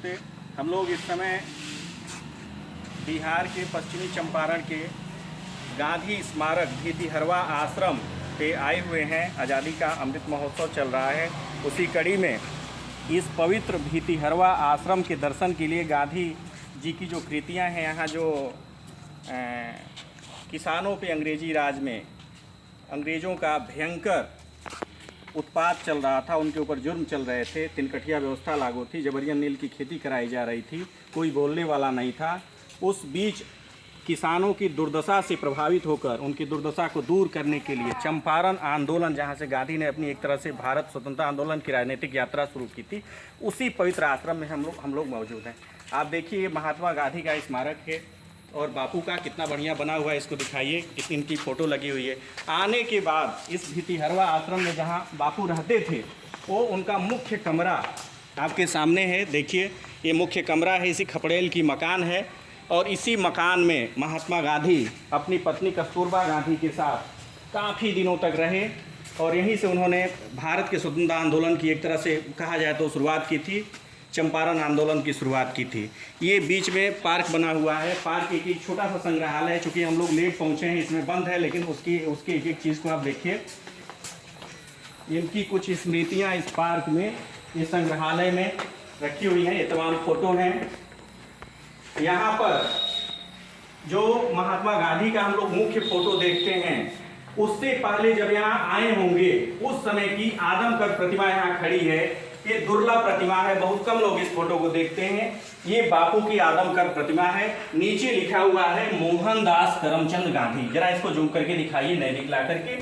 नमस्ते। हम लोग इस समय बिहार के पश्चिमी चंपारण के गांधी स्मारक भीतिहरवा आश्रम पे आए हुए हैं। आज़ादी का अमृत महोत्सव चल रहा है, उसी कड़ी में इस पवित्र भीतिहरवा आश्रम के दर्शन के लिए गांधी जी की जो कृतियां हैं, यहाँ जो किसानों पे अंग्रेजी राज में अंग्रेज़ों का भयंकर उत्पात चल रहा था, उनके ऊपर जुर्म चल रहे थे, तिनकठिया व्यवस्था लागू थी, जबरियन नील की खेती कराई जा रही थी, कोई बोलने वाला नहीं था। उस बीच किसानों की दुर्दशा से प्रभावित होकर उनकी दुर्दशा को दूर करने के लिए चंपारण आंदोलन, जहां से गांधी ने अपनी एक तरह से भारत स्वतंत्रता आंदोलन की राजनीतिक यात्रा शुरू की थी, उसी पवित्र आश्रम में हम लोग मौजूद हैं। आप देखिए, ये महात्मा गांधी का स्मारक है और बापू का कितना बढ़िया बना हुआ है, इसको दिखाइए, इनकी फ़ोटो लगी हुई है। आने के बाद इस भीतिहरवा आश्रम में जहां बापू रहते थे, वो उनका मुख्य कमरा आपके सामने है। देखिए, ये मुख्य कमरा है, इसी खपड़ेल की मकान है और इसी मकान में महात्मा गांधी अपनी पत्नी कस्तूरबा गांधी के साथ काफ़ी दिनों तक रहे और यहीं से उन्होंने भारत के स्वतंत्रता आंदोलन की एक तरह से कहा जाए तो शुरुआत की थी, चंपारण आंदोलन की शुरुआत की थी। ये बीच में पार्क बना हुआ है, पार्क एक छोटा सा संग्रहालय है, चूँकि हम लोग लेट पहुँचे हैं इसमें बंद है, लेकिन उसकी एक एक चीज़ को आप देखिए। इनकी कुछ स्मृतियाँ इस पार्क में, इस संग्रहालय में रखी हुई हैं। ये तमाम फोटो हैं। यहाँ पर जो महात्मा गांधी का हम लोग मुख्य फोटो देखते हैं, उससे पहले जब यहाँ आए होंगे उस समय की आदमकद प्रतिमा यहाँ खड़ी है। ये दुर्लभ प्रतिमा है, बहुत कम लोग इस फोटो को देखते हैं। ये बापू की आदमकद प्रतिमा है। नीचे लिखा हुआ है मोहनदास करमचंद गांधी। जरा इसको जूम करके दिखाइए, नैनिक ला करके,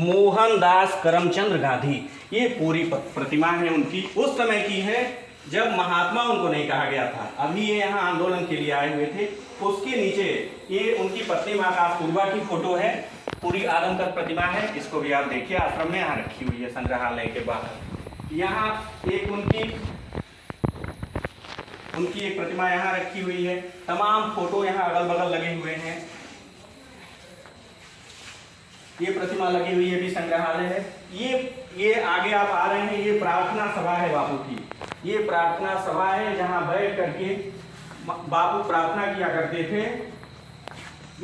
मोहनदास करमचंद गांधी। ये पूरी प्रतिमा है उनकी, उस समय की है जब महात्मा उनको नहीं कहा गया था, अभी ये यहाँ आंदोलन के लिए आए हुए थे। उसके नीचे ये उनकी पत्नी माँ कस्तूरबा की फोटो है, पूरी आदमकद प्रतिमा है। इसको भी आप देखिए, आश्रम में यहाँ रखी हुई है संग्रहालय के बाहर। यहाँ एक उनकी एक प्रतिमा यहाँ रखी हुई है। तमाम फोटो यहाँ अगल बगल लगे हुए हैं। ये प्रतिमा लगी हुई है, भी संग्रहालय है। ये आगे आप आ रहे हैं, ये प्रार्थना सभा है बापू की। ये प्रार्थना सभा है जहाँ बैठ करके बापू प्रार्थना किया करते थे।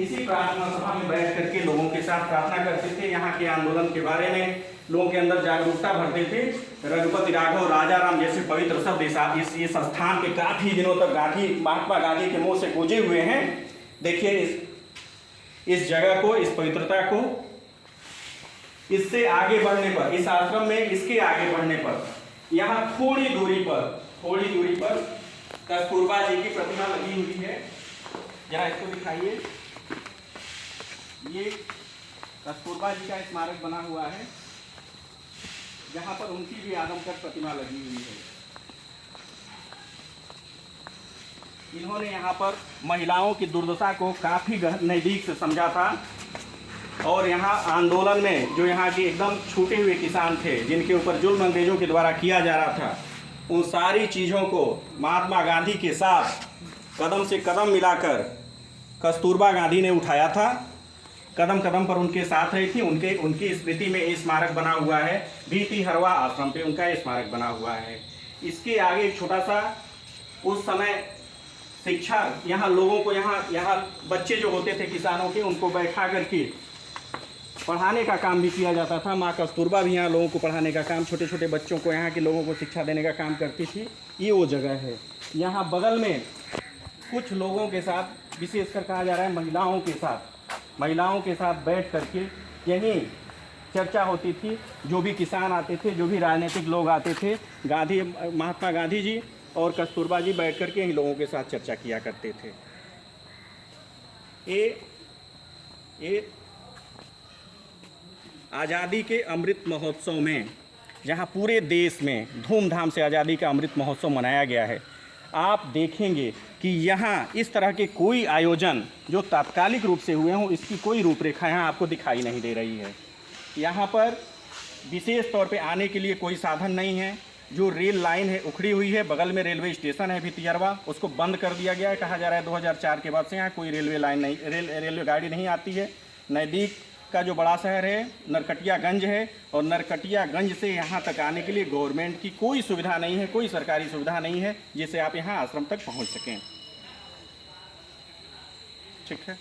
इसी प्रार्थना सभा में बैठ करके लोगों के साथ प्रार्थना करते थे, यहाँ के आंदोलन के बारे में लोगों के अंदर जागरूकता भरते थे। रघुपति राघव, राजा राम जैसे पवित्र शब्द इस संस्थान के काफ़ी दिनों तक महात्मा गांधी के मुँह से गूंजे हुए हैं। देखिए इस जगह को, इस पवित्रता को, इससे आगे बढ़ने पर, इस आश्रम में इसके आगे बढ़ने पर, यहाँ थोड़ी दूरी पर कस्तूरबा जी की प्रतिमा लगी हुई है। जरा इसको दिखाइए, ये कस्तूरबा जी का स्मारक बना हुआ है, जहाँ पर उनकी भी आदमकद प्रतिमा लगी हुई है। इन्होंने यहाँ पर महिलाओं की दुर्दशा को काफ़ी नज़दीक से समझा था और यहाँ आंदोलन में जो यहाँ के एकदम छूटे हुए किसान थे, जिनके ऊपर जुल्म अंग्रेजों के द्वारा किया जा रहा था, उन सारी चीज़ों को महात्मा गांधी के साथ कदम से कदम मिलाकर कस्तूरबा गांधी ने उठाया था। कदम कदम पर उनके साथ रही थी। उनकी स्मृति में स्मारक बना हुआ है, भीतिहरवा आश्रम पे उनका स्मारक बना हुआ है। इसके आगे एक छोटा सा, उस समय शिक्षा, यहाँ लोगों को, यहाँ बच्चे जो होते थे किसानों के, उनको बैठा करके पढ़ाने का काम भी किया जाता था। माँ कस्तूरबा भी यहाँ लोगों को पढ़ाने का काम, छोटे छोटे बच्चों को, यहाँ के लोगों को शिक्षा देने का काम करती थी। ये वो जगह है। यहाँ बगल में कुछ लोगों के साथ, विशेषकर कहा जा रहा है महिलाओं के साथ बैठ करके यहीं चर्चा होती थी। जो भी किसान आते थे, जो भी राजनीतिक लोग आते थे, महात्मा गांधी जी और कस्तूरबा जी बैठ करके यहीं लोगों के साथ चर्चा किया करते थे। ये आज़ादी के अमृत महोत्सव में, जहाँ पूरे देश में धूमधाम से आज़ादी का अमृत महोत्सव मनाया गया है, आप देखेंगे कि यहाँ इस तरह के कोई आयोजन जो तात्कालिक रूप से हुए हों, इसकी कोई रूपरेखा यहाँ आपको दिखाई नहीं दे रही है। यहाँ पर विशेष तौर पे आने के लिए कोई साधन नहीं है। जो रेल लाइन है उखड़ी हुई है, बगल में रेलवे स्टेशन है भीतिहरवा, उसको बंद कर दिया गया है। कहा जा रहा है 2004 के बाद से यहाँ कोई रेलवे लाइन नहीं, रेलवे गाड़ी नहीं आती है। नज़दीक का जो बड़ा शहर है नरकटियागंज है, और नरकटियागंज से यहाँ तक आने के लिए गवर्नमेंट की कोई सुविधा नहीं है, कोई सरकारी सुविधा नहीं है जिससे आप यहाँ आश्रम तक पहुँच सकें। ठीक है।